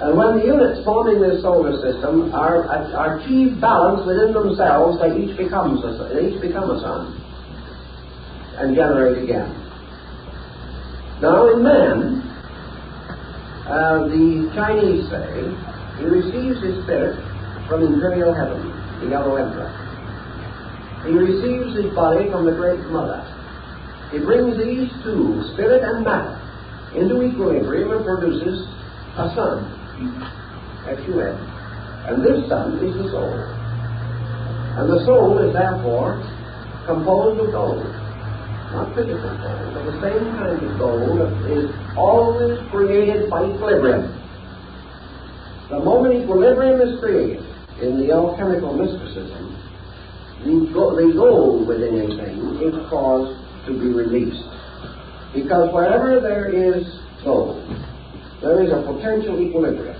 And when the units forming this solar system are achieve balance within themselves, they each become a sun and generate again. Now in man, the Chinese say, he receives his spirit from imperial heaven, the Yellow Emperor. He receives his body from the Great Mother. He brings these two, spirit and matter, into equilibrium and produces a sun, S-U-N. And this sun is the soul. And the soul is therefore composed of gold. Not physical gold, but the same kind of gold that is always created by equilibrium. The moment equilibrium is created in the alchemical mysticism, the gold within a thing is caused to be released. Because wherever there is gold, there is a potential equilibrium.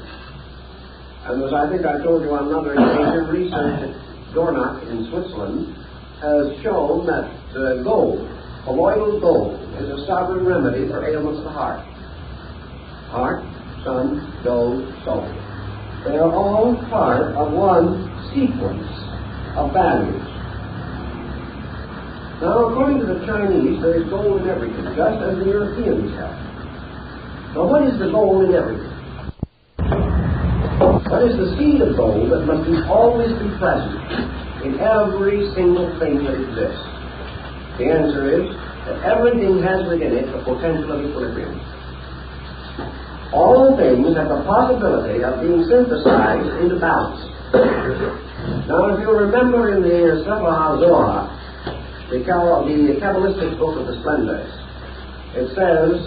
And as I think I told you on another occasion, research at Dornach in Switzerland has shown that gold, colloidal gold, is a sovereign remedy for ailments of the heart. Heart, sun, gold, soul. They are all part of one sequence of values. Now, according to the Chinese, there is gold in everything, just as the Europeans have. Now, what is the gold in everything? What is the seed of gold that must always be present in every single thing that exists? The answer is that everything has within it the potential of equilibrium. All things have the possibility of being synthesized into balance. Now, if you remember in the Sefer HaZohar, the Kabbalistic book of the Splendors, it says,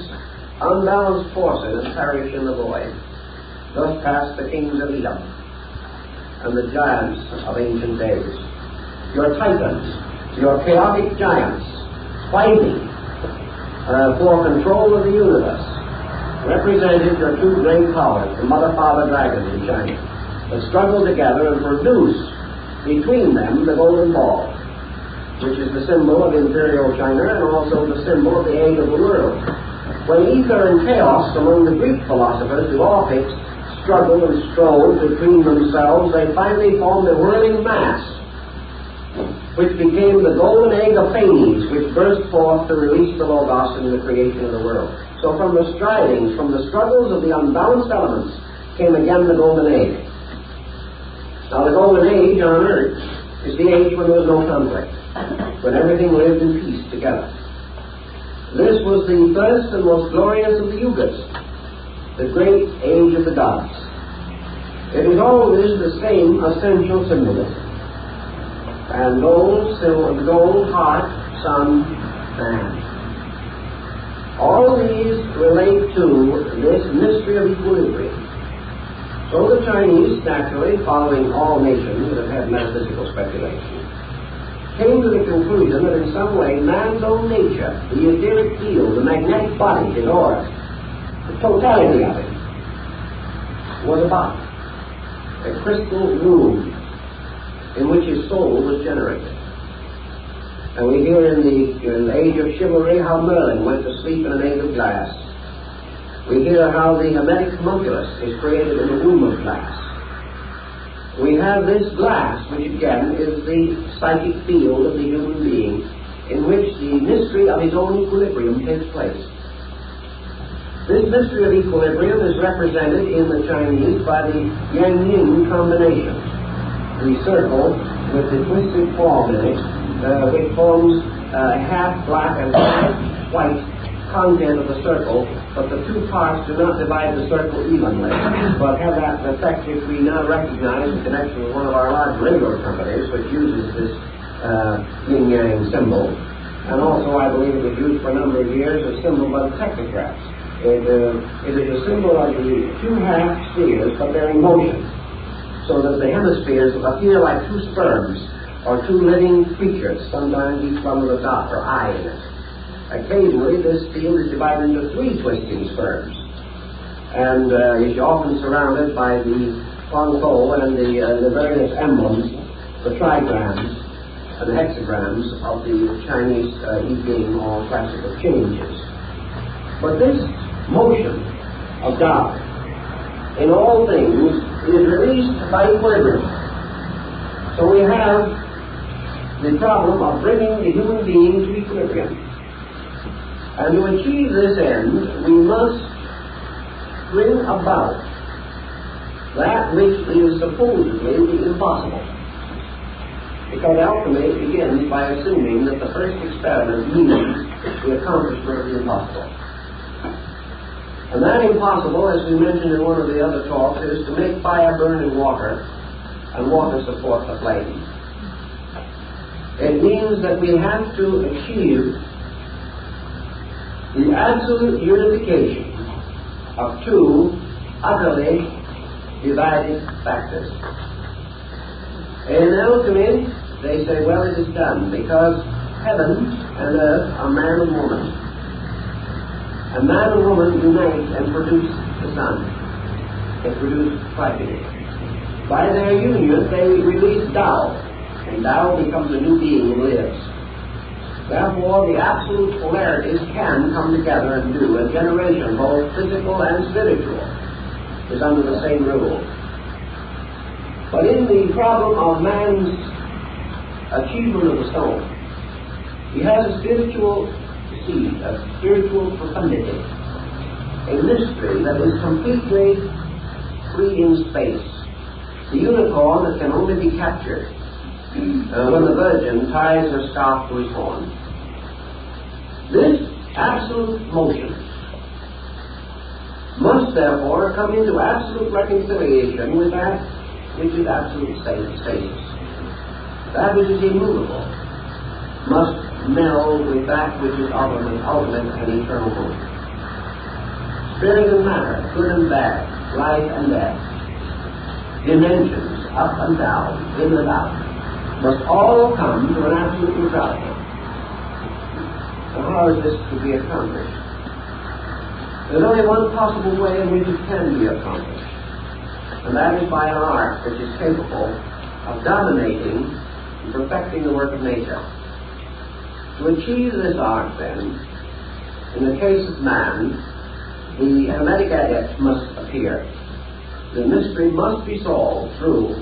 unbalanced forces perish in the void. Thus passed the kings of Edom and the giants of ancient days. Your titans, your chaotic giants, fighting for control of the universe, represented your two great powers, the Mother, Father, Dragons in China, that struggled together and produced between them the golden ball, which is the symbol of imperial China and also the symbol of the age of the world. When ether and chaos among the Greek philosophers, the Orphics, struggled and strove between themselves, they finally formed a whirling mass, which became the golden egg of Phanes, which burst forth to release the Logos in the creation of the world. So from the strivings, from the struggles of the unbalanced elements, came again the golden age. Now the golden age on earth is the age when there was no conflict, when everything lived in peace together. This was the first and most glorious of the yugas, the great age of the gods. It is always the same essential symbolism. And gold, heart, sun, man. All these relate to this mystery of equilibrium. So the Chinese, naturally, following all nations that have had metaphysical speculation, came to the conclusion that in some way man's own nature, the etheric field, the magnetic body, his aura, the totality of it, was a body, a crystal room in which his soul was generated. And we hear in the age of chivalry how Merlin went to sleep in an egg of glass. We hear how the Hermetic homunculus is created in a womb of glass. We have this glass, which again is the psychic field of the human being, in which the mystery of his own equilibrium takes place. This mystery of equilibrium is represented in the Chinese by the yang-yin combination. The circle with the twisted form in it, which forms half black and half white content of the circle, but the two parts do not divide the circle evenly, but have that effect which we now recognize in connection with one of our large radio companies, which uses this yin-yang symbol. And also, I believe it was used for a number of years as a symbol by the technocrats. It is a symbol of the two half spheres, but they're in motion, so that the hemispheres appear like two sperms or two living creatures, sometimes each one with a dot or eye in it. Occasionally, this field is divided into three twisting sperms, and is often surrounded by the Huangpo and the various emblems, the trigrams and the hexagrams of the Chinese I Ching or classical changes. But this motion of God in all things is released by equilibrium. So we have the problem of bringing the human being to equilibrium. And to achieve this end, we must bring about that which is supposedly impossible. Because alchemy begins by assuming that the first experiment means the accomplishment of the impossible. And that impossible, as we mentioned in one of the other talks, is to make fire burn in water and water support the flame. It means that we have to achieve the absolute unification of two utterly divided factors. In alchemy, they say, well, it is done because heaven and earth are man and woman. And man and woman unite and produce the sun. They produce Alchemy. By their union, they release Tao, and Tao becomes a new being and lives. Therefore, the absolute polarities can come together and do a generation, both physical and spiritual, is under the same rule. But in the problem of man's achievement of the stone, he has a spiritual seed, a spiritual profundity, a mystery that is completely free in space, the unicorn that can only be captured when the virgin ties her scarf to his horn. This absolute motion must therefore come into absolute reconciliation with that which is absolute stasis. That which is immovable must meld with that which is ultimate and eternal motion. Spirit and matter, good and bad, life and death, dimensions, up and down, in and out, must all come to an absolute neutrality. So how is this to be accomplished? There's only one possible way in which it can be accomplished, and that is by an art which is capable of dominating and perfecting the work of nature. To achieve this art, then, in the case of man, the hermetic adept must appear. The mystery must be solved through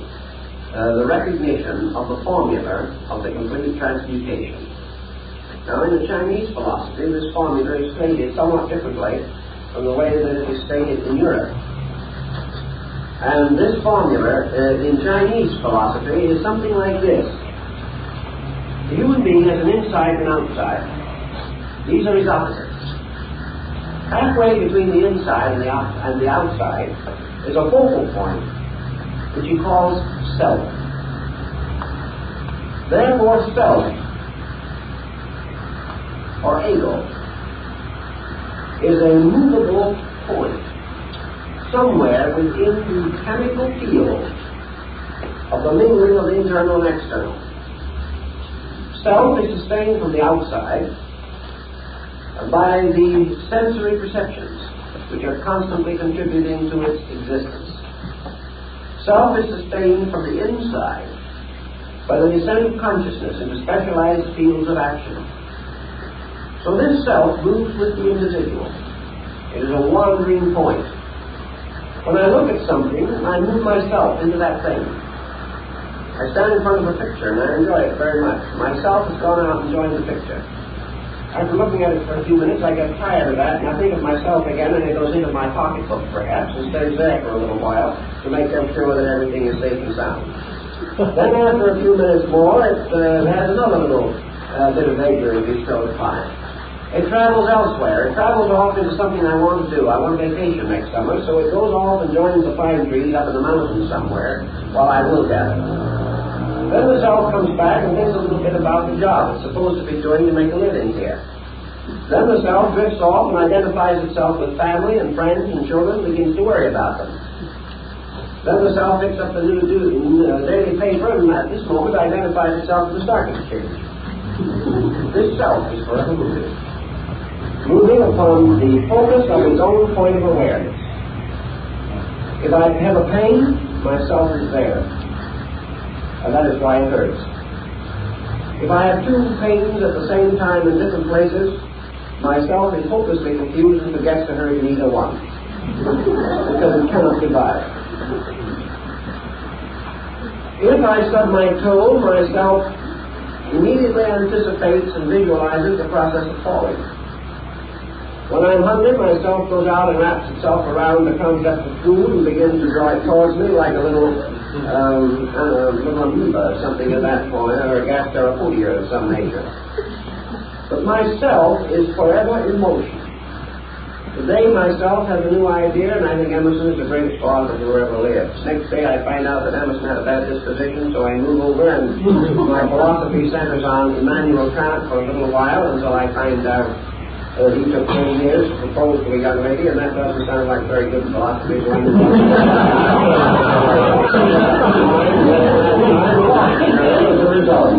the recognition of the formula of the complete transmutation. Now, in the Chinese philosophy, this formula is stated somewhat differently from the way that it is stated in Europe. And this formula in Chinese philosophy is something like this. The human being has an inside and outside. These are his opposites. Halfway between the inside and the outside is a focal point, which he calls self. Therefore, self, or ego, is a movable point somewhere within the chemical field of the mingling of internal and external. Self is sustained from the outside by the sensory perceptions which are constantly contributing to its existence. Self is sustained from the inside by the descent of consciousness into specialized fields of action. So this self moves with the individual. It is a wandering point. When I look at something, I move myself into that thing. I stand in front of a picture and I enjoy it very much. Myself has gone out and enjoyed the picture. After looking at it for a few minutes, I get tired of that and I think of myself again, and it goes into my pocketbook perhaps and stays there for a little while to make sure that everything is safe and sound. Then after a few minutes more, it has another little bit of vagary bestowed upon it. It travels elsewhere. It travels off into something I want to do. I want a vacation next summer, so it goes off and joins the pine trees up in the mountains somewhere while I look at it. Then the self comes back and thinks a little bit about the job it's supposed to be doing to make a living here. Then the self drifts off and identifies itself with family and friends and children and begins to worry about them. Then the self picks up the new daily paper and at this moment identifies itself with the stock exchange. This self is forever moving upon the focus of its own point of awareness. If I have a pain, myself is there. And that is why it hurts. If I have two pains at the same time in different places, myself is hopelessly confused and forgets to hurt in either one. because it cannot divide. If I stub my toe, myself immediately anticipates and visualizes the process of falling. When I'm hungry, myself goes out and wraps itself around the concept of food and begins to draw it towards me like a little amoeba or something of that form, or a gastropodia of some nature. But myself is forever in motion. Today myself has a new idea, and I think Emerson is the greatest philosopher who ever lived. Next day I find out that Emerson had a bad disposition, so I move over and my philosophy centers on Immanuel Kant for a little while until I find out he took 10 years to propose to a young lady, and that doesn't sound like very good philosophy. So the result.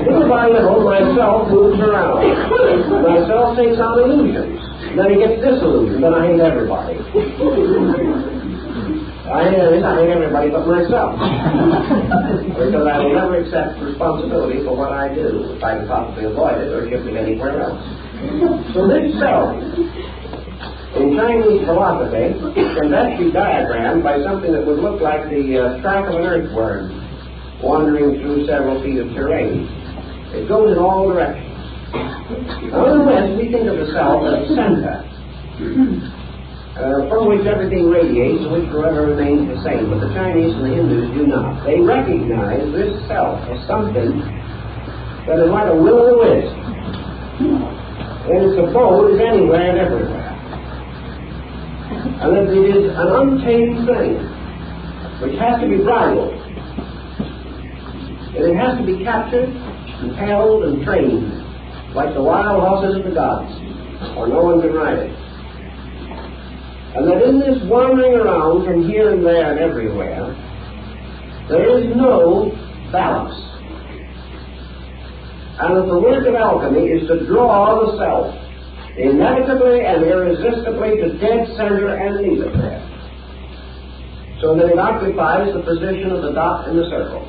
Little by little, myself moves around. Myself takes on illusions. Then he gets disillusioned, then I hate everybody. I hate everybody but myself. Because I will never accept responsibility for what I do if I can possibly avoid it or shift it anywhere else. So this self, in Chinese philosophy, can best be diagrammed by something that would look like the track of an earthworm wandering through several feet of terrain. It goes in all directions. Now in the West, we think of the self as a center, from which everything radiates and which forever remains the same. But the Chinese and the Hindus do not. They recognize this self as something that is like a will-o'-the-wisp, and its abode is anywhere and everywhere. And that it is an untamed thing, which has to be bridled, and it has to be captured and held and trained, like the wild horses of the gods, or no one can ride it. And that in this wandering around from here and there and everywhere, there is no balance. And that the work of alchemy is to draw the self inevitably and irresistibly to dead center and leave it there, so that it occupies the position of the dot in the circle.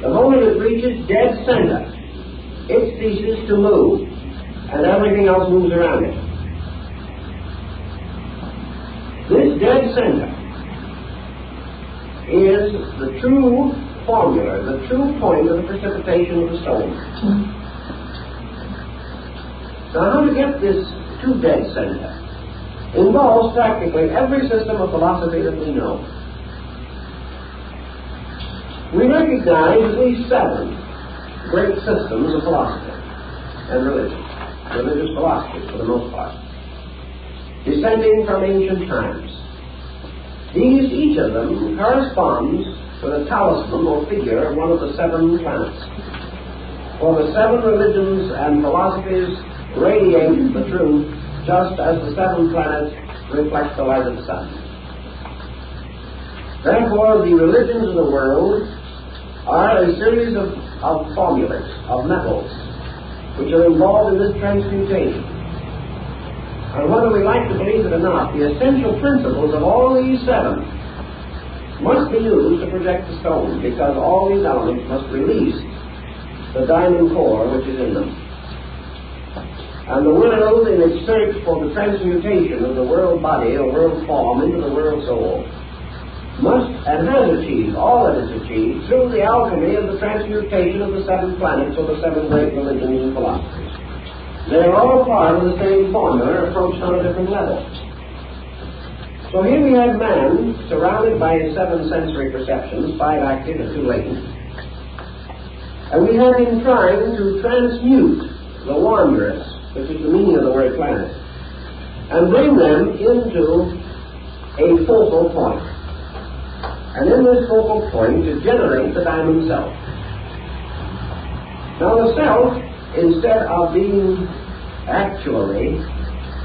The moment it reaches dead center, it ceases to move, and everything else moves around it. This dead center is the true formula, the true point of the precipitation of the stone. Now, how to get this to dead center involves practically every system of philosophy that we know. We recognize at least 7 great systems of philosophy and religion, religious philosophy for the most part, descending from ancient times. These, each of them, corresponds to the talisman or figure of one of the 7 planets. For the 7 religions and philosophies radiate the truth just as the 7 planets reflect the light of the sun. Therefore, the religions of the world are a series of formulas, of metals, which are involved in this transmutation. And whether we like to believe it or not, the essential principles of all these 7 must be used to project the stone, because all these elements must release the diamond core which is in them. And the world, in its search for the transmutation of the world body or world form into the world soul, must and has achieved all that is achieved through the alchemy of the transmutation of the 7 planets or the 7 great religions and philosophies. They are all part of the same formula, approached on a different level. So here we have man surrounded by his 7 sensory perceptions, 5 active and 2 latent. And we have him trying to transmute the wanderers, which is the meaning of the word planet, and bring them into a focal point. And in this focal point to generate the diamond self. Now the self, instead of being actually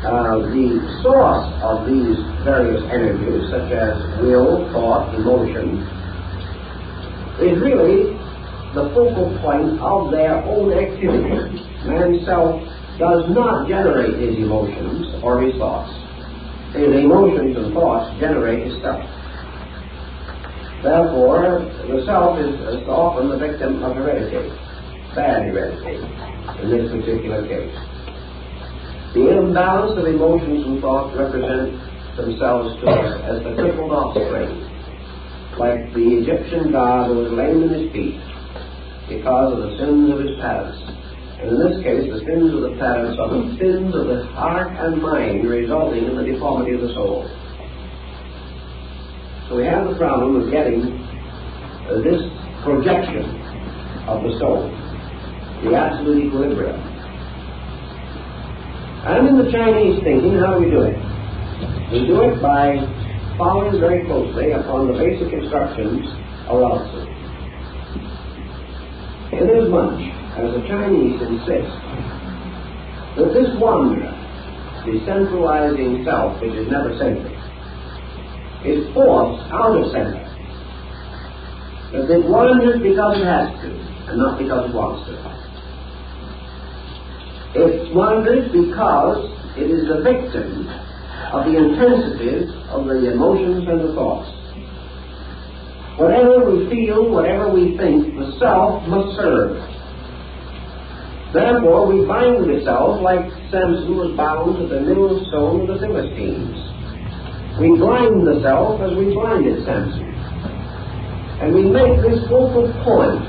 the source of these various energies, such as will, thought, emotion, is really the focal point of their own activity. Man's self does not generate his emotions or his thoughts. His emotions and thoughts generate his self. Therefore, the self is often the victim of heredity, bad heredity, in this particular case. The imbalance of emotions and thoughts represent themselves to us as the crippled offspring, like the Egyptian god who was lame in his feet because of the sins of his parents. And in this case, the sins of the parents are the sins of the heart and mind, resulting in the deformity of the soul. So we have the problem of getting this projection of the soul, the absolute equilibrium. And in the Chinese thinking, how do we do it? We do it by following very closely upon the basic instructions of Lao Tzu. Inasmuch as the Chinese insist that this wanderer, the centralizing self which is never centered, is forced out of center, that it wanders because it has to, and not because it wants to. It wanders because it is the victim of the intensities of the emotions and the thoughts. Whatever we feel, whatever we think, the self must serve. Therefore, we bind the self like Samson was bound to the millstone of the Philistines. We blind the self as we blinded Samson. And we make this focal point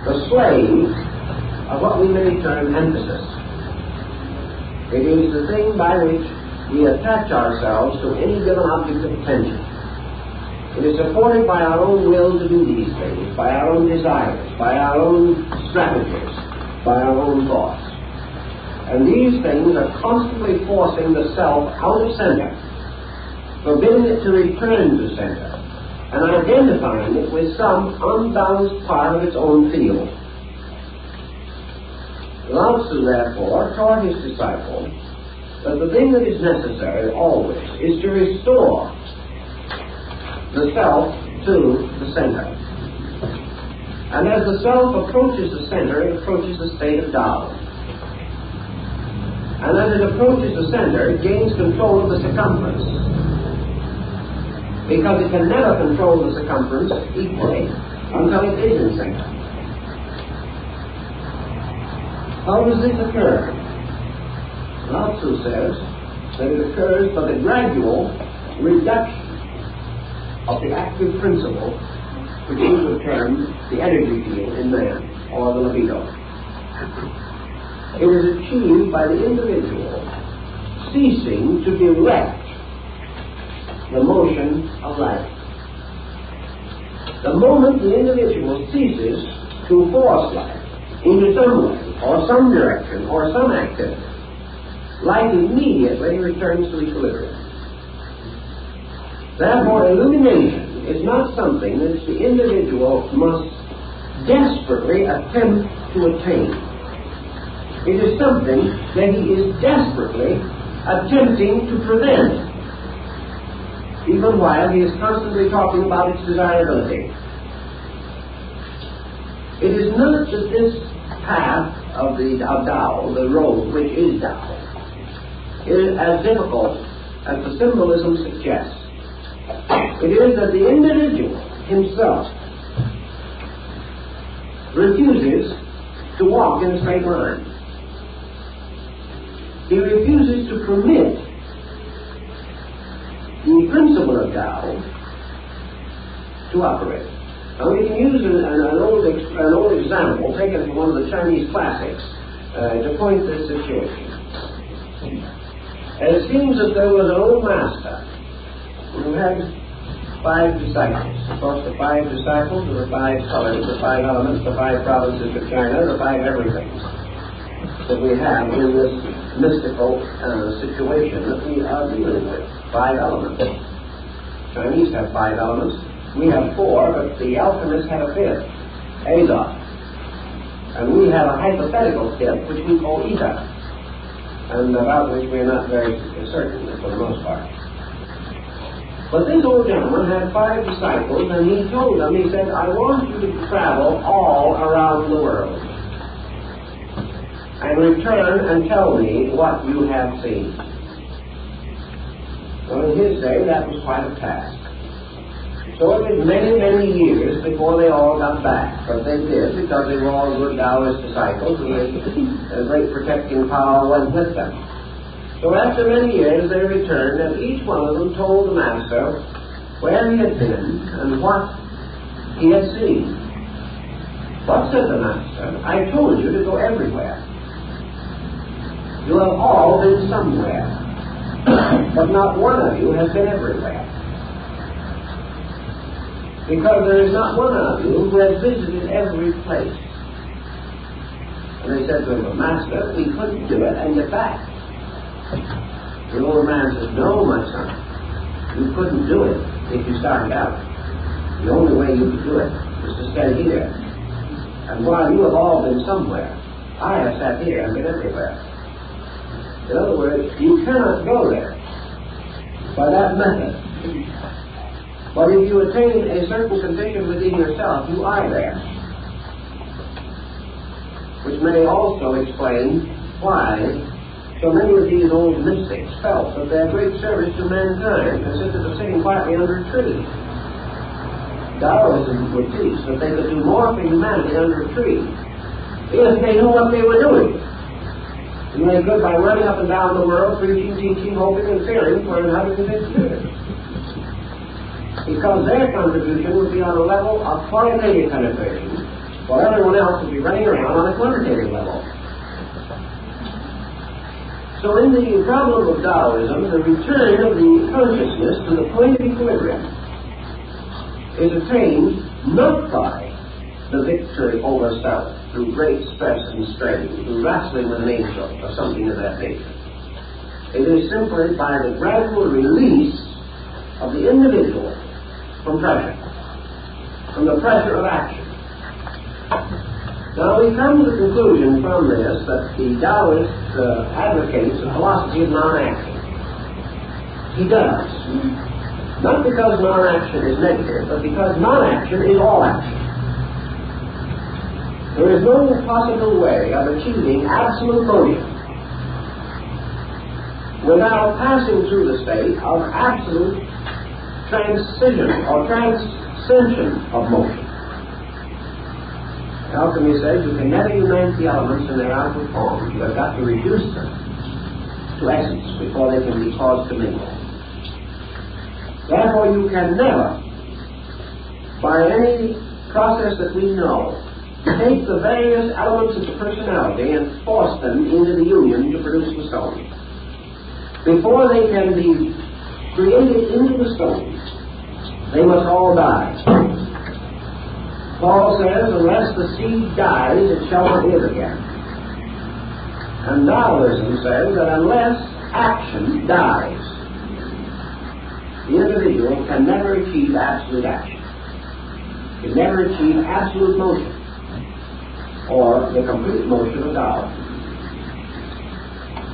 the slave of what we may term emphasis. It is the thing by which we attach ourselves to any given object of attention. It is supported by our own will to do these things, by our own desires, by our own strategies, by our own thoughts. And these things are constantly forcing the self out of center, forbidding it to return to center, and identifying it with some unbalanced part of its own field. Lao Tzu, therefore, taught his disciple that the thing that is necessary always is to restore the self to the center. And as the self approaches the center, it approaches the state of Tao. And as it approaches the center, it gains control of the circumference. Because it can never control the circumference equally until it is in center. How does this occur? Lao Tzu says that it occurs by the gradual reduction of the active principle which he would term the energy field in man, or the libido. It is achieved by the individual ceasing to direct the motion of life. The moment the individual ceases to force life into some way, or some direction, or some activity, life immediately returns to equilibrium. Therefore, illumination is not something that the individual must desperately attempt to attain. It is something that he is desperately attempting to prevent, even while he is constantly talking about its desirability. It is not that this path of Tao, the road which is Tao, is as difficult as the symbolism suggests. It is that the individual himself refuses to walk in a straight line. He refuses to permit the principle of Tao to operate. Now we can use an old example taken from one of the Chinese classics to point this situation. And it seems that there was an old master who had 5 disciples. Of course, the 5 disciples are the 5 colors, the 5 elements, the 5 provinces of China, the 5 everythings that we have in this mystical situation that we are dealing with. 5 elements. Chinese have 5 elements. We have 4, but the alchemists had a 5th, azot. And we have a hypothetical 5th, which we call ether, and about which we are not very certain for the most part. But this old gentleman had 5 disciples, and he told them, he said, I want you to travel all around the world and return and tell me what you have seen. Well, in his day, that was quite a task. So it was many, many years before they all got back. But they did, because they were all good Taoist disciples, and a great protecting power went with them. So after many years they returned, and each one of them told the master where he had been and what he had seen. What said the master? I told you to go everywhere. You have all been somewhere, but not one of you has been everywhere. Because there is not one of you who has visited every place. And they said to him, Master, we couldn't do it and get back. The older man says, no, my son, you couldn't do it if you started out. The only way you could do it is to stay here. And while you have all been somewhere, I have sat here and been everywhere. In other words, you cannot go there by that method. But if you attain a certain condition within yourself, you are there. Which may also explain why so many of these old mystics felt that their great service to mankind consisted of sitting quietly under a tree. Taoism would teach that they could do more for humanity under a tree if they knew what they were doing. And they could by running up and down the world, preaching, teaching, hoping, and fearing for inhabitants and spirits. Because their contribution would be on a level of qualitative penetration, while everyone else would be running around on a quantitative level. So in the problem of Taoism, the return of the consciousness to the point of equilibrium is attained not by the victory over self through great stress and strain, through wrestling with an angel or something of that nature. It is simply by the gradual release of the individual from pressure, from the pressure of action. Now we come to the conclusion from this that the Taoist advocates the philosophy of non-action. He does. Not because non-action is negative, but because non-action is all action. There is no possible way of achieving absolute motion without passing through the state of absolute transition or transcension of motion. Alchemy says you can never unite the elements in their outward forms. You have got to reduce them to essence before they can be caused to mingle. Therefore, you can never, by any process that we know, take the various elements of the personality and force them into the union to produce the stone. Before they can be created into the stone, they must all die. Paul says, unless the seed dies, it shall not live again. And Taoism says that unless action dies, the individual can never achieve absolute action. Can never achieve absolute motion, or the complete motion of Taoism.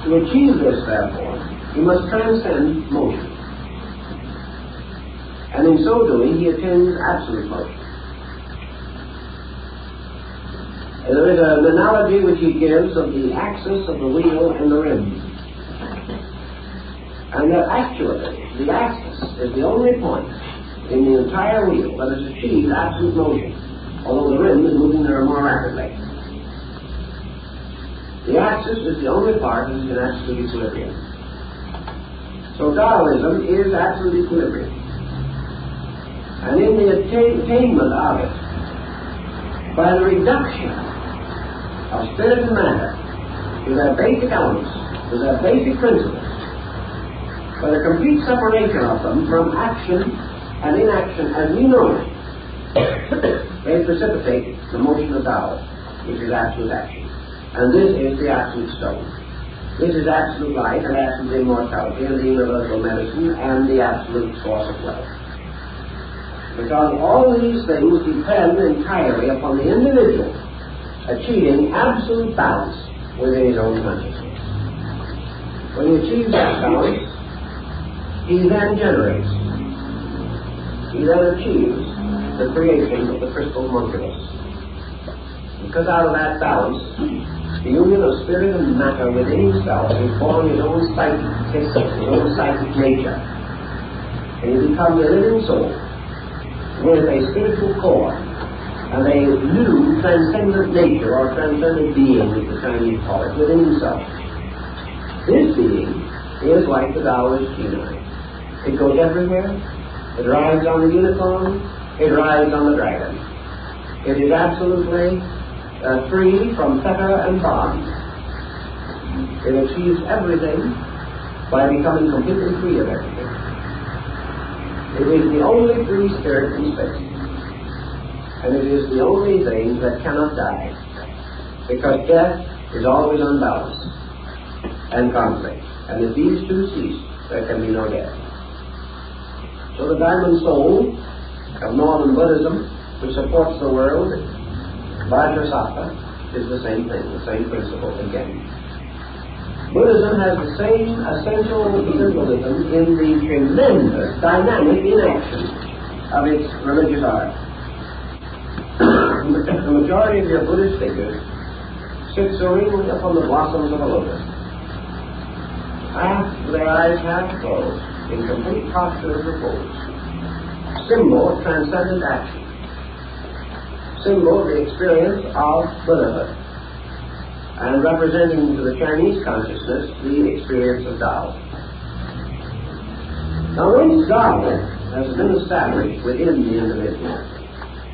To achieve this, therefore, he must transcend motion. And in so doing, he attains absolute motion. And there is an analogy which he gives of the axis of the wheel and the rim. And that actually, the axis is the only point in the entire wheel that has achieved absolute motion, although the rim is moving there more rapidly. The axis is the only part that is in absolute equilibrium. So Taoism is absolute equilibrium. And in the attainment of it, by the reduction of spirit and matter to their basic elements, to their basic principles, by the complete separation of them from action and inaction as we know it, they precipitate the motion of Tao, which is absolute action. And this is the absolute stone. This is absolute life and absolute immortality and the universal medicine and the absolute source of wealth. Because all these things depend entirely upon the individual achieving absolute balance within his own consciousness. When he achieves that balance, he then generates, he then achieves the creation of the crystal monculus. Because out of that balance, the union of spirit and matter within himself will form his own psychic system, his own psychic nature. And he becomes a living soul with a spiritual core and a new transcendent nature or transcendent being, as the Chinese call it, within himself. This being is like the Taoist genii. It goes everywhere. It rides on the unicorn. It rides on the dragon. It is absolutely free from fetter and bond. It achieves everything by becoming completely free of everything. It is the only free spirit in space. And it is the only thing that cannot die. Because death is always unbalanced and conflict. And if these two cease, there can be no death. So the diamond soul of Northern Buddhism, which supports the world, Vajrasattva, is the same thing, the same principle again. Buddhism has the same essential symbolism in the tremendous dynamic inaction of its religious art. The majority of your Buddhist figures sit serenely upon the blossoms of a lotus, their eyes half closed, in complete posture of repose. Symbol of transcendent action. Symbol of the experience of Buddhahood. And representing to the Chinese consciousness the experience of Tao. Now, once Tao has been established within the individual,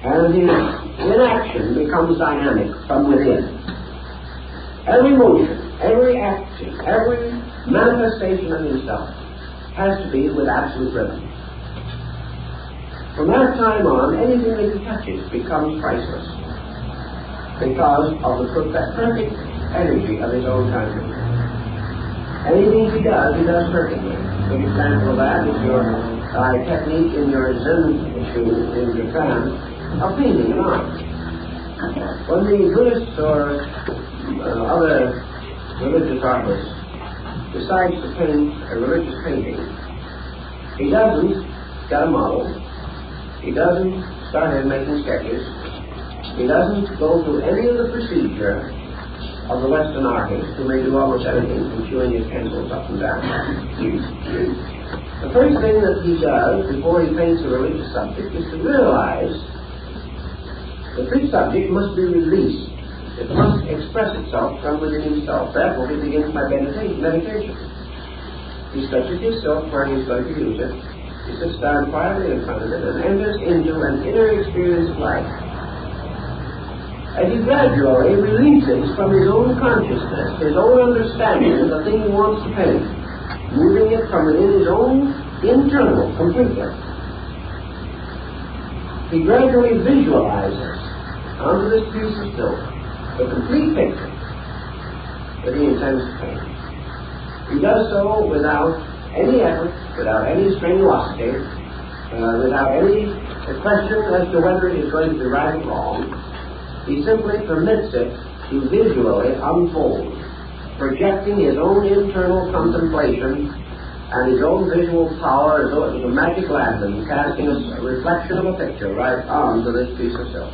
and his inaction becomes dynamic from within, every motion, every action, every manifestation of himself has to be with absolute rhythm. From that time on, anything that he touches becomes priceless because of the perfect energy of his own consciousness. Anything he does perfectly. A good example of that is your technique in your Zen issue in Japan of painting an art. When the Buddhists or other religious artist decides to paint a religious painting, he doesn't get a model, he doesn't start in making sketches, he doesn't go through any of the procedure of the Western artist who may do almost anything from chewing his pencils up and down. The first thing that he does before he paints a religious subject is to realize that this subject must be released. It must express itself from within himself. Therefore, he begins by meditation. He stretches his silk where he is going to use it. He sits down quietly in front of it and enters into an inner experience of life. As he gradually releases from his own consciousness, his own understanding of the thing he wants to paint, moving it from within his own internal completely, he gradually visualizes onto this piece of silk the complete picture that he intends to paint. He does so without any effort, without any strenuosity, without any question as to whether it is going to be right or wrong. He simply permits it to visually unfold, projecting his own internal contemplation and his own visual power as though it was a magic lantern, casting a reflection of a picture right onto this piece of silk.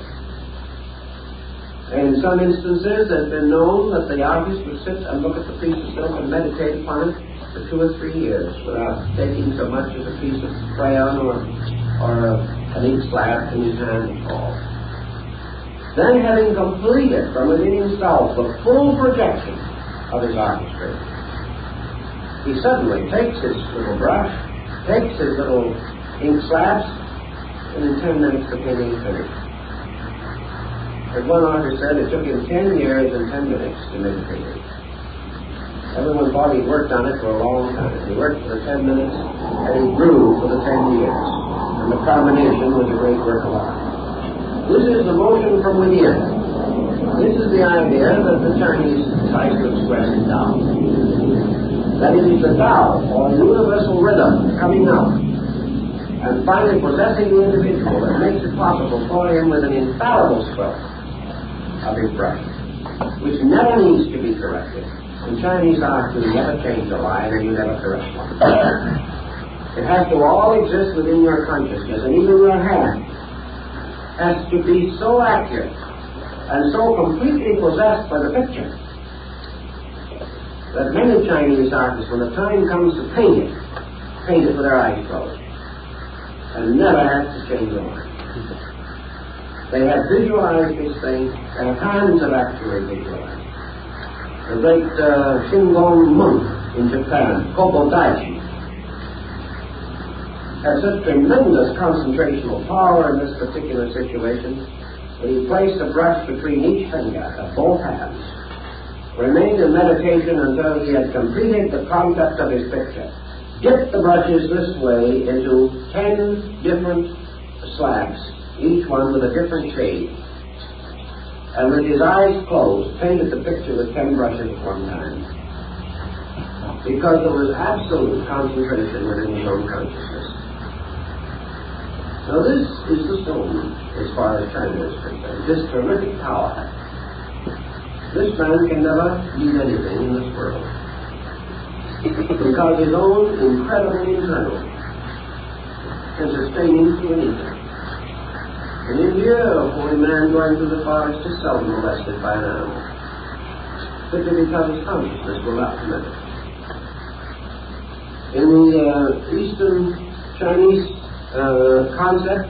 And in some instances, it's been known that the artist would sit and look at the piece of silk and meditate upon it for 2 or 3 years without taking so much as a piece of crayon or an ink slab in his hand at all. Then, having completed from within himself the full projection of his artistry, he suddenly takes his little brush, takes his little ink slabs, and in 10 minutes the painting is finished. As one artist said, it took him 10 years and 10 minutes to make a painting. Everyone thought he'd worked on it for a long time. He worked for the 10 minutes, and he grew for the 10 years. And the combination was a great work of art. This is the motion from within. This is the idea that the Chinese try to express in Tao. That it is the Tao, or universal rhythm, coming out and finally possessing the individual that makes it possible for him with an infallible stroke of his brush, which never needs to be corrected. In Chinese art, you never change a line and you never correct one. It has to all exist within your consciousness, and even your hand has to be so accurate and so completely possessed by the picture that many Chinese artists, when the time comes to paint it with their eyes closed and never have to change a line. They have visualized this thing, their hands have actually visualized. The great Shingon monk in Japan, Kobodaichi, had such tremendous concentrational power in this particular situation that he placed a brush between each finger of both hands, remained in meditation until he had completed the concept of his picture, dipped the brushes this way into 10 different slabs, each one with a different shade, and with his eyes closed, painted the picture with 10 brushes at one time, because there was absolute concentration within his own consciousness. Now this is the stone, as far as China is concerned, this terrific power. This man can never need anything in this world, because his own incredible internal can sustain him through anything. In India, a holy man going through the forest is seldom molested by an animal, simply because his consciousness will not permit it. In the Eastern Chinese concept,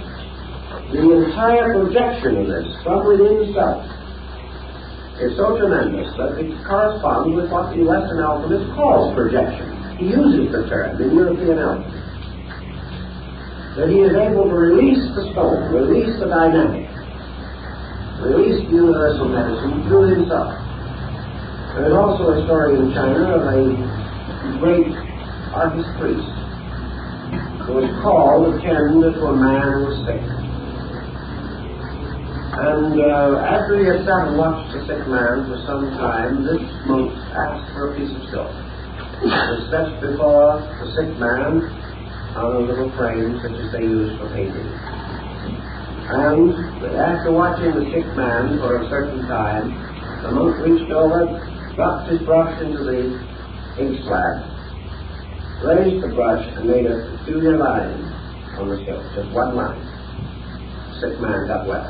the entire projection of this from within self is so tremendous that it corresponds with what the Western alchemist calls projection. He uses the term in European alchemy. That he is able to release the stone, release the dynamic, release the universal medicine through himself. There is also a story in China of a great artist priest who was called to tend to a man who was sick. And after he had sat and watched the sick man for some time, this monk asked for a piece of silk. It was set before the sick man on a little frame such as they use for painting. And after watching the sick man for a certain time, the monk reached over, dropped his brush into the ink slab, raised the brush, and made a peculiar line on the silk, just one line. The sick man got well,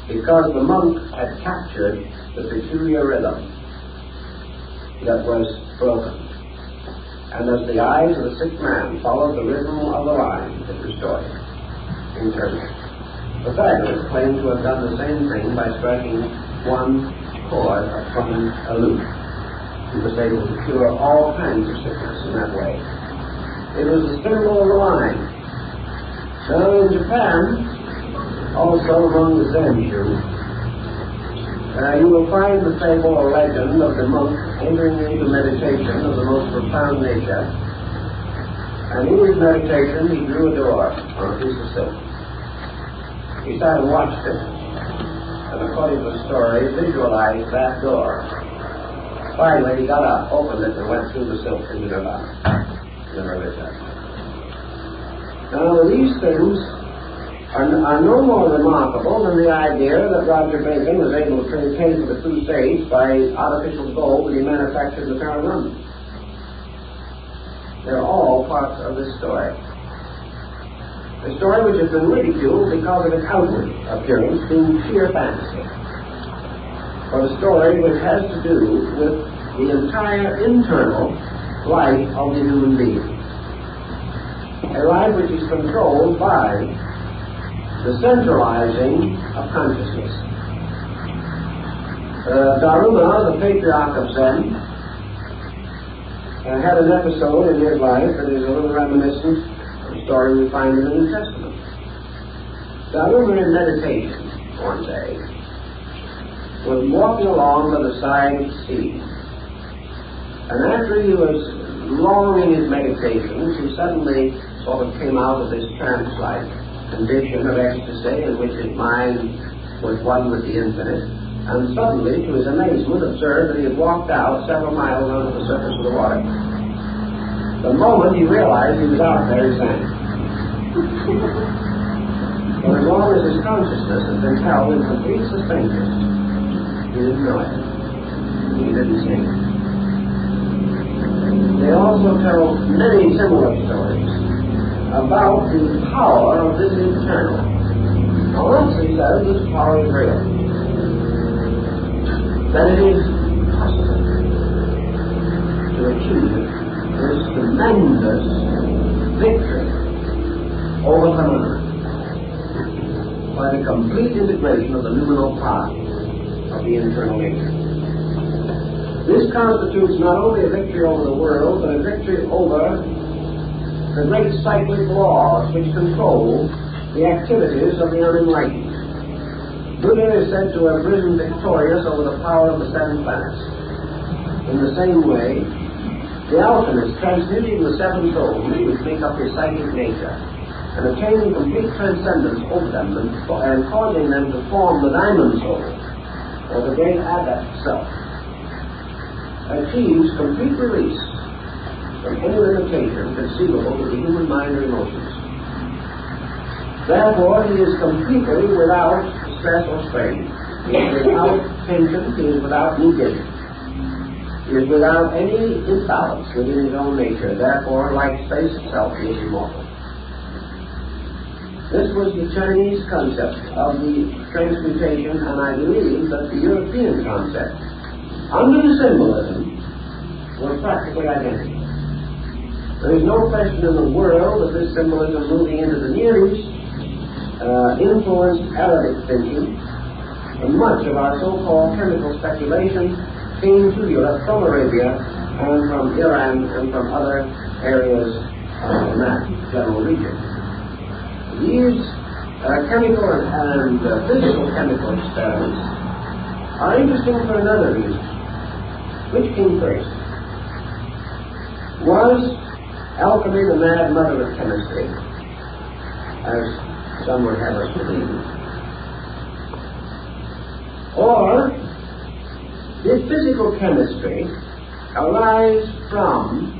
because the monk had captured the peculiar rhythm that was broken. And as the eyes of the sick man followed the rhythm of the line, it restored him internally. Pythagoras claimed to have done the same thing by striking one chord from a lute. He was able to cure all kinds of sickness in that way. It was the symbol of the line. So in Japan, also among the Zen Jews, you will find the fable or legend of the monk entering into meditation of the most profound nature. And in his meditation, he drew a door on a piece of silk. He sat and watched it, and according to the story, visualized that door. Finally, he got up, opened it, and went through the silk into Nirvana. Never returned. Now, these things are no more remarkable than the idea that Roger Bacon was able to pay for the Crusades by artificial gold that he manufactured in the Tower of London. They're all parts of this story. A story which has been ridiculed because of its outward appearance being sheer fantasy. But a story which has to do with the entire internal life of the human being. A life which is controlled by the centralizing of consciousness. Daruma, the patriarch of Zen, had an episode in his life that is a little reminiscent of the story we find in the New Testament. Daruma, in meditation one day, was walking along by the side of the sea. And after he was long in his meditations, he suddenly sort of came out of this trance-like condition of ecstasy in which his mind was one with the infinite, and suddenly, to his amazement, observed that he had walked out several miles onto the surface of the water. The moment he realized he was out there, he sank. For as long as his consciousness had been held in complete suspension, he didn't know it. He didn't sink. They also tell many similar stories about the power of this internal. Now, once he says this power is real, that it is possible to achieve this tremendous victory over the mind by the complete integration of the luminal part of the internal nature. This constitutes not only a victory over the world, but a victory over the great cyclic laws which control the activities of the unenlightened. Buddha is said to have risen victorious over the power of the seven planets. In the same way, the alchemist, transmuting the seven souls which make up his psychic nature, and attaining complete transcendence over them, and causing them to form the diamond soul, or the great adept self, achieves complete release from any limitation conceivable to the human mind or emotions. Therefore, he is completely without stress or strain. He is without tension. He is without negation. He is without any imbalance within his own nature. Therefore, like space itself, he is immortal. This was the Chinese concept of the transmutation, and I believe that the European concept, under the symbolism, was practically identical. There is no question in the world that this symbolism moving into the Near East influenced Arabic thinking, and much of our so-called chemical speculation came to Europe from Arabia and from Iran and from other areas in that general region. These chemical and physical chemical experiments are interesting for another reason. Which came first? Was alchemy the mad mother of chemistry, as some would have us believe? Or did physical chemistry arise from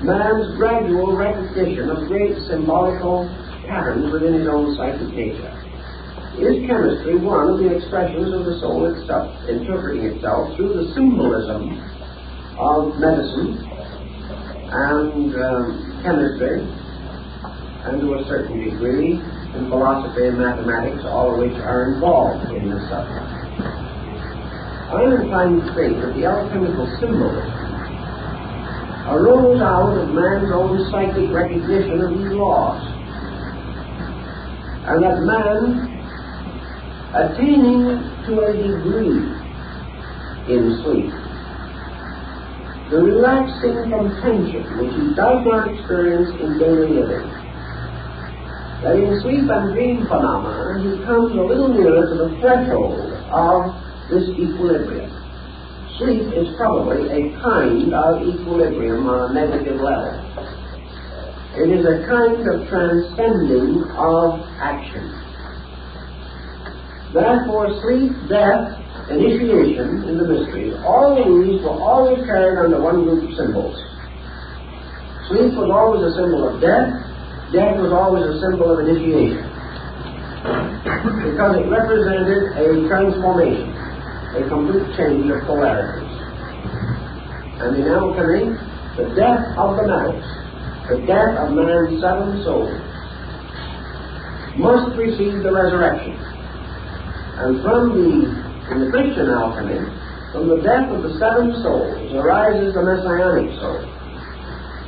man's gradual recognition of great symbolical patterns within his own psychic nature? Is chemistry one of the expressions of the soul itself, interpreting itself through the symbolism of medicine and chemistry, and to a certain degree in philosophy and mathematics, all of which are involved in this subject? I am inclined to think that the alchemical symbolism arose out of man's own psychic recognition of these laws, and that man, attaining to a degree in sleep the relaxing from tension which he does not experience in daily living, that in sleep and dream phenomena he comes a little nearer to the threshold of this equilibrium. Sleep is probably a kind of equilibrium on a negative level. It is a kind of transcending of action. Therefore, sleep, death, initiation in the mysteries, all these were always carried under one group of symbols. Sleep was always a symbol of death. Death was always a symbol of initiation, because it represented a transformation, a complete change of polarities. And in alchemy, the death of the metals, the death of man's seven souls, must precede the resurrection. And in the Christian alchemy, from the death of the seven souls arises the messianic soul,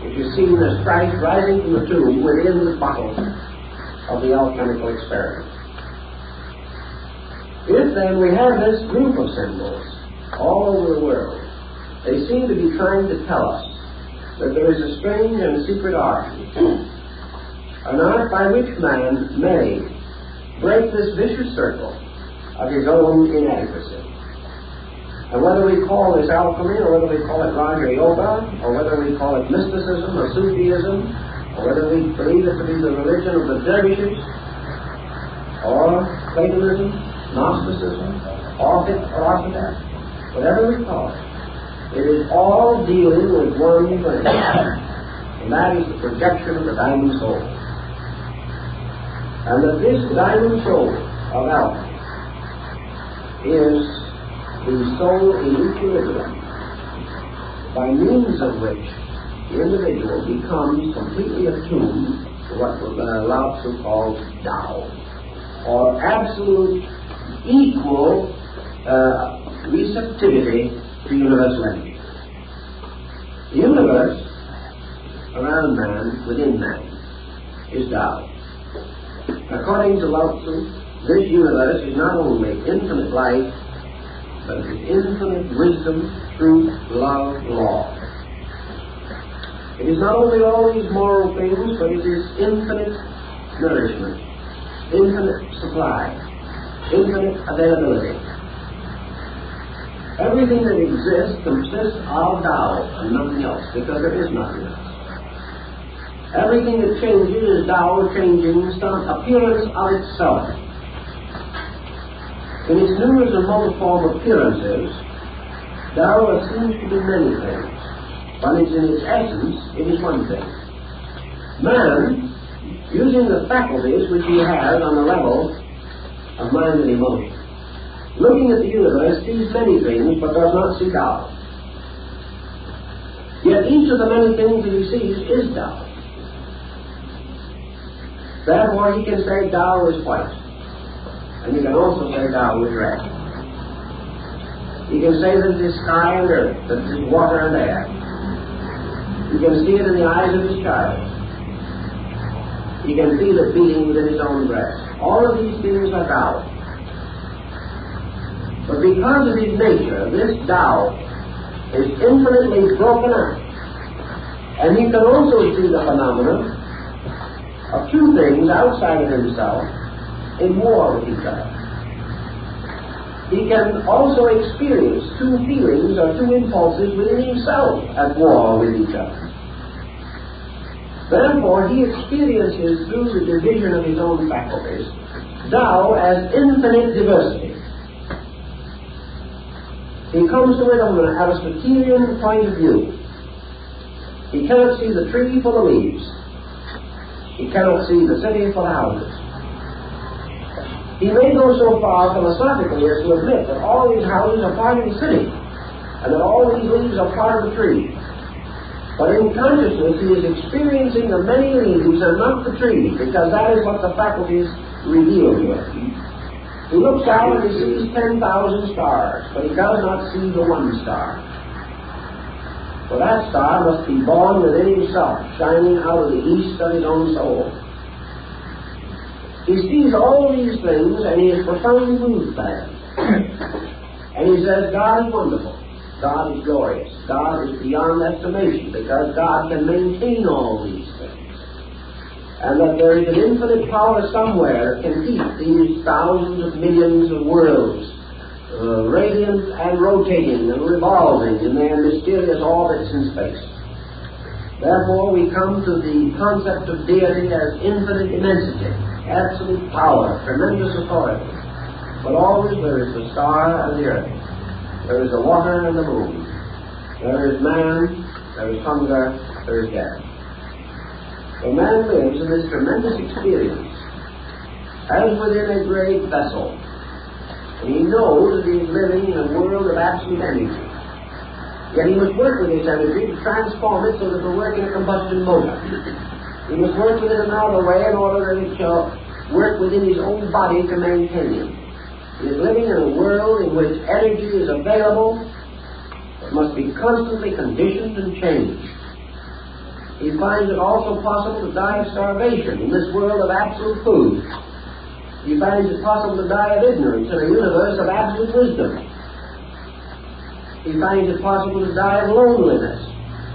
which is seen as Christ rising from the tomb within the bottle of the alchemical experiment. If then we have this group of symbols all over the world, they seem to be trying to tell us that there is a strange and secret art, an art by which man may break this vicious circle of his own inadequacy. And whether we call this alchemy, or whether we call it Raja Yoga, or whether we call it mysticism or Sufism, or whether we believe it to be the religion of the dervishes, or Platonism, Gnosticism, or philosophy, whatever we call it, it is all dealing with one thing, and that is the projection of the diamond soul. And that this diamond soul of alchemy is the soul in equilibrium, by means of which the individual becomes completely attuned to what Lao Tzu calls Tao, or absolute equal receptivity to universal energy. The universe around man, within man, is Tao. According to Lao Tzu, this universe is not only infinite light, but it is infinite wisdom, truth, love, law. It is not only all these moral things, but it is infinite nourishment, infinite supply, infinite availability. Everything that exists consists of Tao and nothing else, because there is nothing else. Everything that changes is Tao changing some appearance of itself. In its numerous and multiform appearances, Tao seems to be many things, but in its essence, it is one thing. Man, using the faculties which he has on the level of mind and emotion, looking at the universe, sees many things, but does not see Tao. Yet each of the many things that he sees is Tao. Therefore, he can say Tao is white. And he can also say Tao is red. He can say that it is sky and earth, that it is water and air. He can see it in the eyes of his child. He can feel it beating within his own breast. All of these things are Tao. But because of his nature, this Tao is infinitely broken up. And he can also see the phenomenon of two things outside of himself in war with each other. He can also experience two feelings or two impulses within himself at war with each other. Therefore, he experiences through the division of his own faculties Tao as infinite diversity. He comes to it from an Aristotelian point of view. He cannot see the tree full of leaves. He cannot see the city full of houses. He may go so far philosophically as to admit that all these houses are part of the city, and that all these leaves are part of the tree. But in consciousness, he is experiencing the many leaves and not the tree, because that is what the faculties reveal to him. He looks out and he sees 10,000 stars, but he does not see the one star. For that star must be born within himself, shining out of the east of his own soul. He sees all these things and he is profoundly moved by them. And he says, God is wonderful. God is glorious. God is beyond estimation, because God can maintain all these things. And that there is an infinite power somewhere that can keep these thousands of millions of worlds radiant and rotating and revolving in their mysterious orbits in space. Therefore, we come to the concept of deity as infinite immensity, absolute power, tremendous authority. But always there is the star and the earth. There is the water and the moon. There is man, there is hunger, there is death. So man lives in this tremendous experience as within a great vessel. And he knows that he is living in a world of absolute energy. Yet he must work with his energy to transform it so that it will work in a combustion motor. He must work with it another way in order that it shall work within his own body to maintain him. He is living in a world in which energy is available, but must be constantly conditioned and changed. He finds it also possible to die of starvation in this world of absolute food. He finds it possible to die of ignorance in a universe of absolute wisdom. He finds it possible to die of loneliness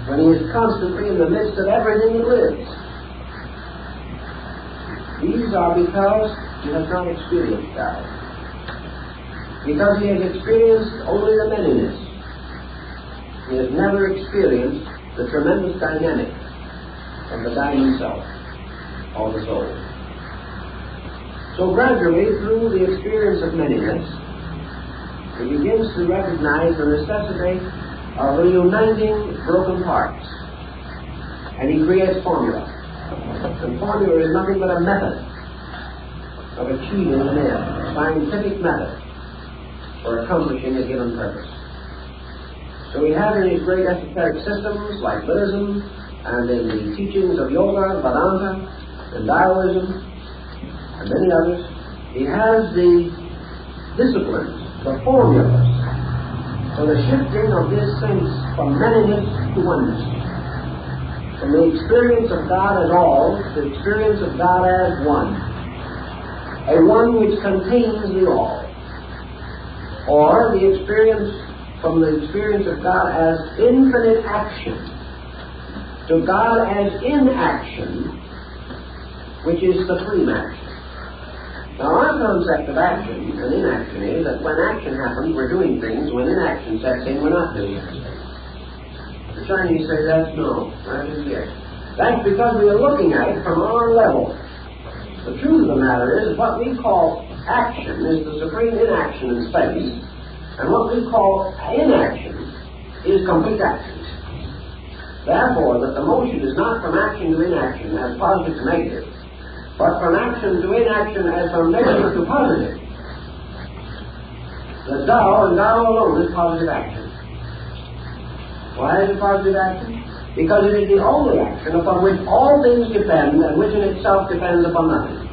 when he is constantly in the midst of everything that lives. These are because he has not experienced God. Because he has experienced only the manyness. He has never experienced the tremendous dynamic of the diamond self, or the soul. So gradually, through the experience of manyness, he begins to recognize the necessity of reuniting broken parts. And he creates formula. And formula is nothing but a method of achieving an end, a scientific method for accomplishing a given purpose. So we have in his great esoteric systems like Buddhism, and in the teachings of Yoga, Vedanta, and Taoism, and many others, he has the disciplines, the formulas, for the shifting of this sense from manyness to oneness. From the experience of God as all to the experience of God as one. A one which contains the all. or the experience from the experience of God as infinite action to God as inaction, which is supreme action. Now, our concept of action and inaction is that when action happens, we're doing things. When inaction sets in, we're not doing anything. The Chinese say that isn't it. That's because we are looking at it from our level. The truth of the matter is what we call action is the supreme inaction in space, and what we call inaction is complete action. Therefore, that the motion is not from action to inaction as positive to negative, but from action to inaction as from negative to positive. The Tao and Tao alone is positive action. Why is it positive action? Because it is the only action upon which all things depend and which in itself depends upon nothing.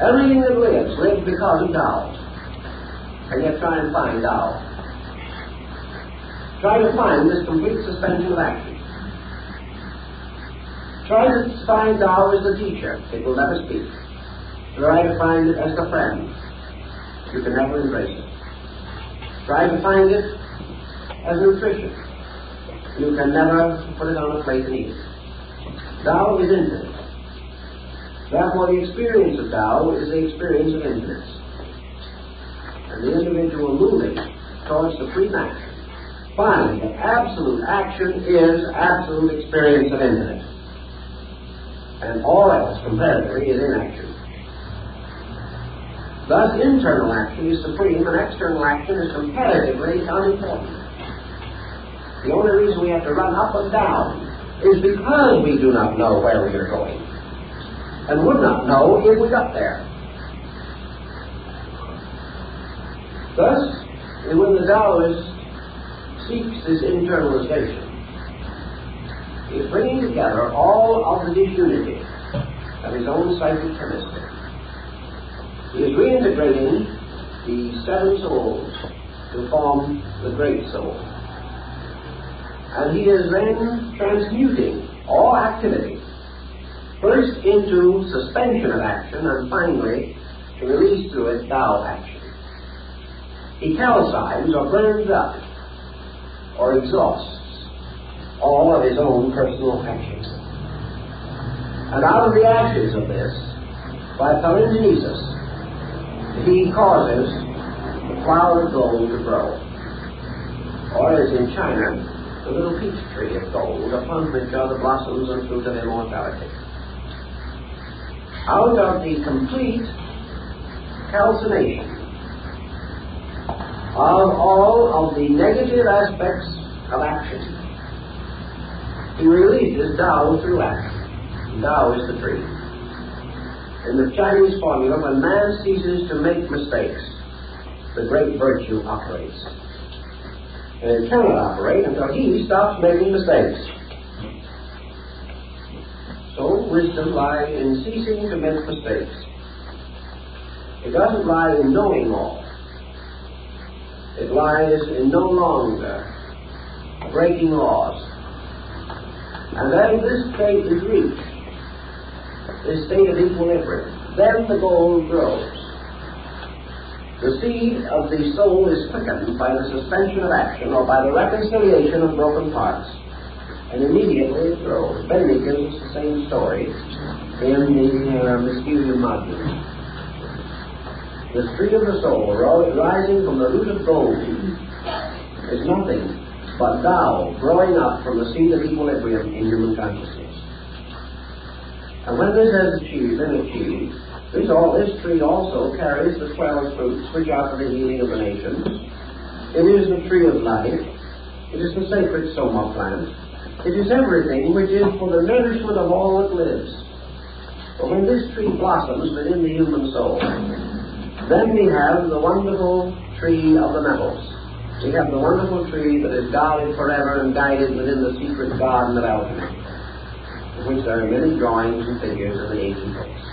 Everything that lives because of Tao. And yet try and find Tao. Try to find this complete suspension of action. Try to find Tao as the teacher. It will never speak. Try to find it as the friend. You can never embrace it. Try to find it as nutrition. You can never put it on a plate and eat it. Tao is infinite. Therefore, the experience of Tao is the experience of infinite. And the individual moving towards supreme action finds that absolute action is absolute experience of infinite. And all else, comparatively, is inaction. Thus, internal action is supreme and external action is comparatively unimportant. The only reason we have to run up and down is because we do not know where we are going, and would not know if we got there. Thus, when the Taoist seeks this internalization, he is bringing together all of the disunity of his own psychic chemistry. He is reintegrating the seven souls to form the great soul. And he is then transmuting all activity, first into suspension of action, and finally to release through it Tao action. He calcines or burns up or exhausts all of his own personal actions. And out of the ashes of this, by palingenesis, he causes the flower of gold to grow. Or as in China, the little peach tree of gold, upon which are the blossoms and fruit of immortality. Out of the complete calcination of all of the negative aspects of action, he releases Tao through action. Tao is the tree. In the Chinese formula, when man ceases to make mistakes, the great virtue operates. And it cannot operate until he stops making mistakes. So wisdom lies in ceasing to make mistakes. It doesn't lie in knowing all. It lies in no longer breaking laws. And then this state is reached, this state of equilibrium. Then the gold grows. The seed of the soul is quickened by the suspension of action or by the reconciliation of broken parts. And immediately it grows. Bentley gives us the same story in the Mysterium Modulum. The tree of the soul rising from the root of gold is nothing but Tao growing up from the seed of equilibrium in human consciousness. And when this has been achieved, this tree also carries the 12 fruits which are for the healing of the nations. It is the tree of life. It is the sacred soma plant. It is everything which is for the nourishment of all that lives. But when this tree blossoms within the human soul, then we have the wonderful tree of the metals. We have the wonderful tree that is guarded forever and guided within the secret garden of alchemy, in which there are many drawings and figures of the ancient books.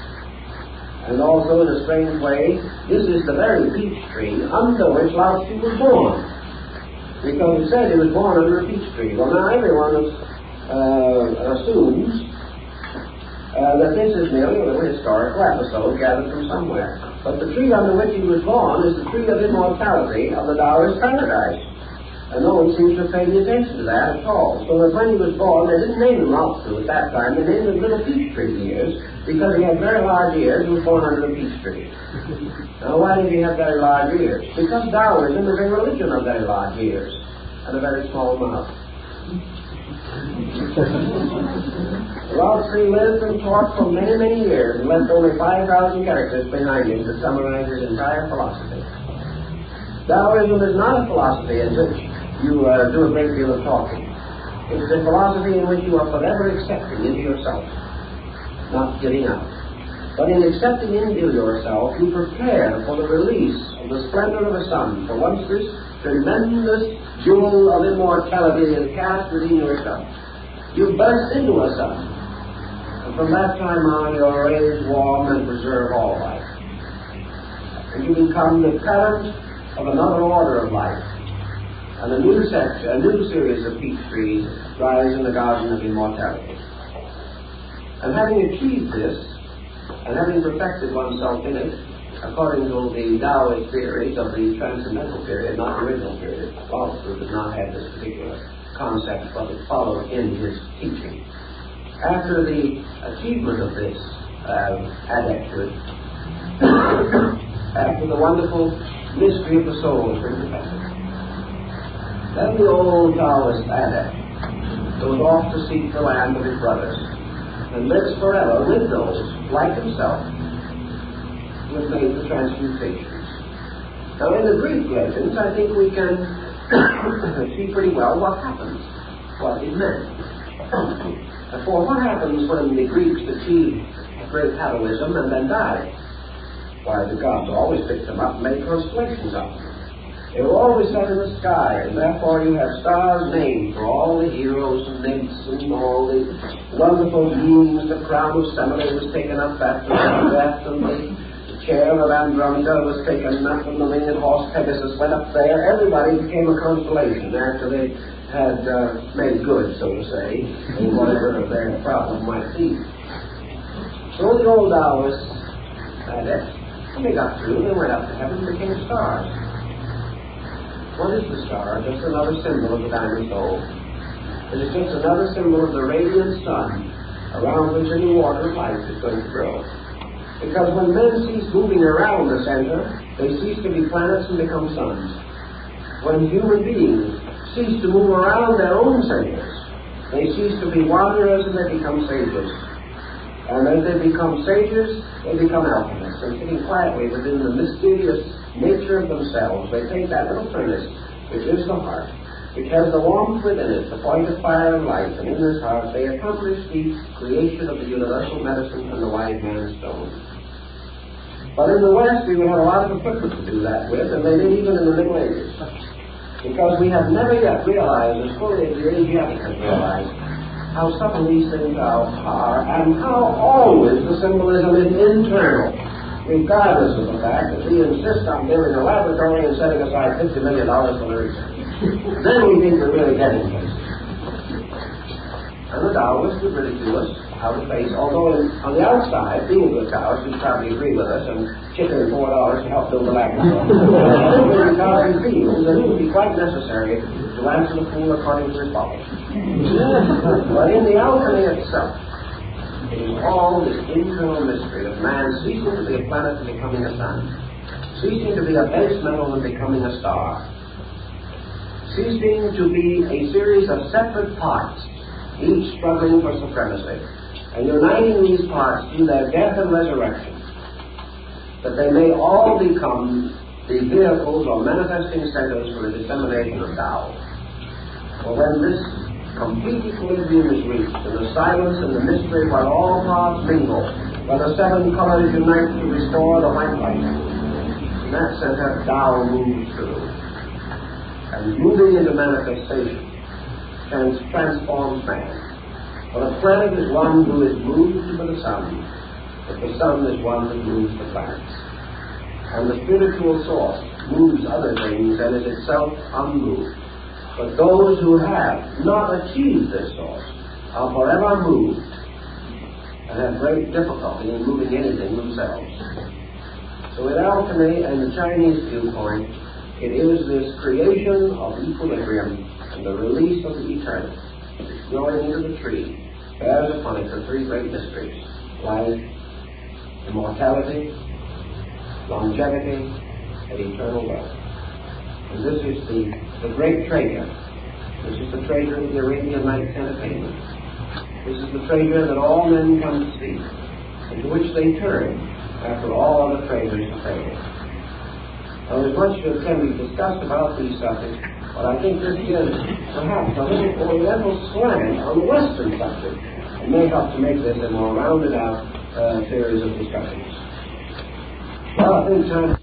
And also, in a strange way, this is the very peach tree under which Lao Tzu was born. Because it said he was born under a peach tree. Well, now everyone assumes that this is merely a little historical episode gathered from somewhere. But the tree under which he was born is the tree of immortality of the Taoist paradise. And no one seems to have paid any attention to that at all. So that when he was born, they didn't name him Lao-Tzu at that time. They named him Little Peach Tree ears, because he had very large ears and was born under a peach tree. Now, why did he have very large ears? Because Taoism is a religion of very large ears and a very small mouth. Lao-Tzu lived and taught for many, many years and left only 5,000 characters behind him to summarize his entire philosophy. Taoism is not a philosophy in which you do a great deal of talking. It's a philosophy in which you are forever accepting into yourself, not giving up. But in accepting into yourself, you prepare for the release of the splendor of the sun. For once this tremendous jewel of immortality is cast within yourself, you burst into a sun. And from that time on, you are raised, warm, and preserve all life. And you become the current of another order of life. And a new series of peach trees rise in the garden of immortality. And having achieved this, and having perfected oneself in it, according to the Taoist theories of the transcendental period, not the original period, Lao-Tzu did not have this particular concept, but it followed in his teaching. After the achievement of this adepthood, after the wonderful mystery of the soul has been perfected, then the old Taoist adept goes off to seek the land of his brothers and lives forever with those, like himself, who have made the transmutations. Now, in the Greek legends, I think we can see pretty well what happens, what it meant. For what happens when the Greeks achieved great heroism and then died? Why, the gods always picked them up and made constellations of them. They were always set in the sky, and therefore you have stars named for all the heroes and nymphs and all the wonderful beings. The crown of Semele was taken up after their death, and the chair of Andromeda was taken up, and the winged horse Pegasus went up there. Everybody became a constellation after they had made good, so to say, in whatever their problem might be. So the old Taoists when they got through, they went up to heaven and became stars. What is the star? Just another symbol of the diamond soul. It is just another symbol of the radiant sun around which a new order of life is going to grow. Because when men cease moving around the center, they cease to be planets and become suns. When human beings cease to move around their own centers, they cease to be wanderers and they become sages. And as they become sages, they become alchemists. And sitting quietly within the mysterious nature of themselves, they take that little furnace, which is the heart, which has the warmth within it, the point of fire and light, and in this heart they accomplish the creation of the universal medicine and the wise man's stone. But in the West, we would have a lot of equipment to do that with, and they did even in the Middle Ages. Because we have never yet realized, as fully as the Asiatic has realized, how subtle these things are, and how always the symbolism is internal, regardless of the fact that we insist on building a laboratory and setting aside $50 million for the research. Then we think we're really getting this. And the Taoists would ridicule us out of face, although on the outside, being a good Taoist, you'd probably agree with us and chip in $4 to help build the laboratory. Because he feels that it would be quite necessary to answer the fool according to his folly. But in the alchemy itself, it is all this internal mystery of man ceasing to be a planet and becoming a sun, ceasing to be a base metal and becoming a star, ceasing to be a series of separate parts, each struggling for supremacy, and uniting these parts through their death and resurrection, that they may all become the vehicles or manifesting centers for the dissemination of Tao. For when this complete equilibrium is reached, and the silence and the mystery where all parts mingle, where the seven colors unite to restore the white light, in that center Tao moves through. And moving into manifestation transforms man. For the planet is one who is moved by the sun, but the sun is one that moves the planets. And the spiritual source moves other things and is itself unmoved. But those who have not achieved this source are forever moved and have great difficulty in moving anything themselves. So with alchemy and the Chinese viewpoint, it is this creation of equilibrium and the release of the eternal, growing into the tree, bears upon it the three great mysteries: life, immortality, longevity, and eternal wealth. And this is the great treasure. This is the treasure of the Arabian Nights entertainment. This is the treasure that all men come to seek, and to which they turn after all other treasures are failed. Now, there's much that can be discussed about these subjects, but I think this gives perhaps a little oriental slant on the Western subject, and may help to make this a more rounded out series of discussions. Well, I think time